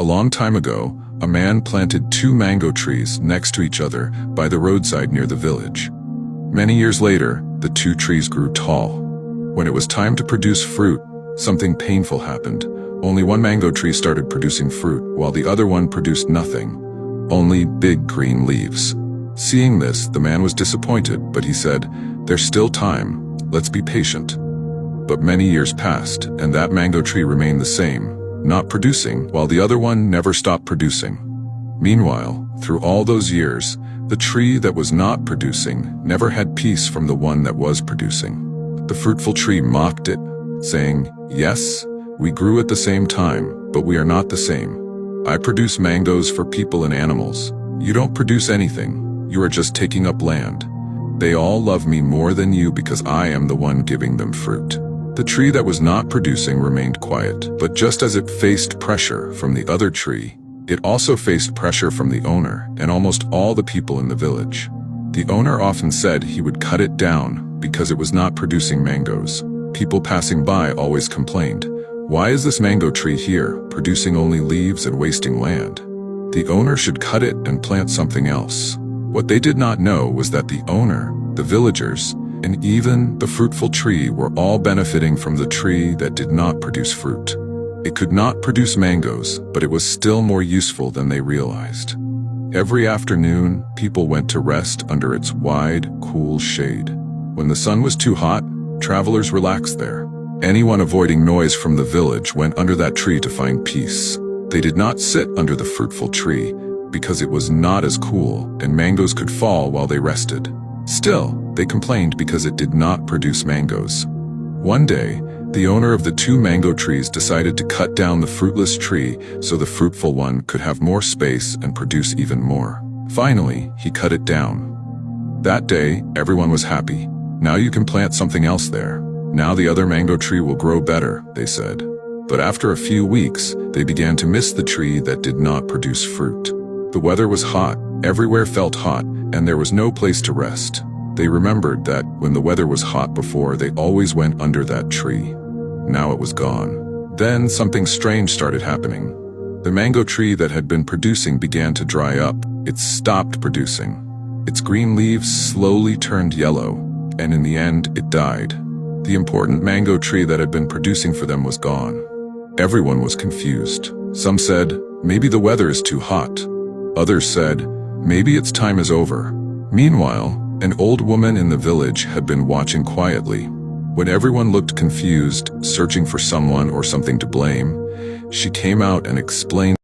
A long time ago, a man planted 2 mango trees next to each other by the roadside near the village. Many years later, the 2 trees grew tall. When it was time to produce fruit, something painful happened. Only one mango tree started producing fruit, while the other one produced nothing, only big green leaves. Seeing this, the man was disappointed, but he said, "There's still time, let's be patient." But many years passed, and that mango tree remained the same, not producing, while the other one never stopped producing. Meanwhile, through all those years, the tree that was not producing never had peace from the one that was producing. The fruitful tree mocked it, saying, "Yes, we grew at the same time, but we are not the same. I produce mangoes for people and animals. You don't produce anything. You are just taking up land. They all love me more than you because I am the one giving them fruit." The tree that was not producing remained quiet, but just as it faced pressure from the other tree, it also faced pressure from the owner and almost all the people in the village. The owner often said he would cut it down because it was not producing mangoes. People passing by always complained, "Why is this mango tree here, producing only leaves and wasting land? The owner should cut it and plant something else." What they did not know was that the owner, the villagers, and even the fruitful tree were all benefiting from the tree that did not produce fruit. It could not produce mangoes, but it was still more useful than they realized. Every afternoon, people went to rest under its wide, cool shade. When the sun was too hot, travelers relaxed there. Anyone avoiding noise from the village went under that tree to find peace. They did not sit under the fruitful tree because it was not as cool and mangoes could fall while they rested. Still, they complained because it did not produce mangoes. One day, the owner of the 2 mango trees decided to cut down the fruitless tree so the fruitful one could have more space and produce even more. Finally, he cut it down. That day, everyone was happy. "Now you can plant something else there. Now the other mango tree will grow better," they said. But after a few weeks, they began to miss the tree that did not produce fruit. The weather was hot, everywhere felt hot, and there was no place to rest. They remembered that when the weather was hot before, they always went under that tree. Now it was gone. Then something strange started happening. The mango tree that had been producing began to dry up. It stopped producing. Its green leaves slowly turned yellow, and in the end, it died. The important mango tree that had been producing for them was gone. Everyone was confused. Some said, "Maybe the weather is too hot." Others said, "Maybe its time is over." Meanwhile, an old woman in the village had been watching quietly. When everyone looked confused, searching for someone or something to blame, she came out and explained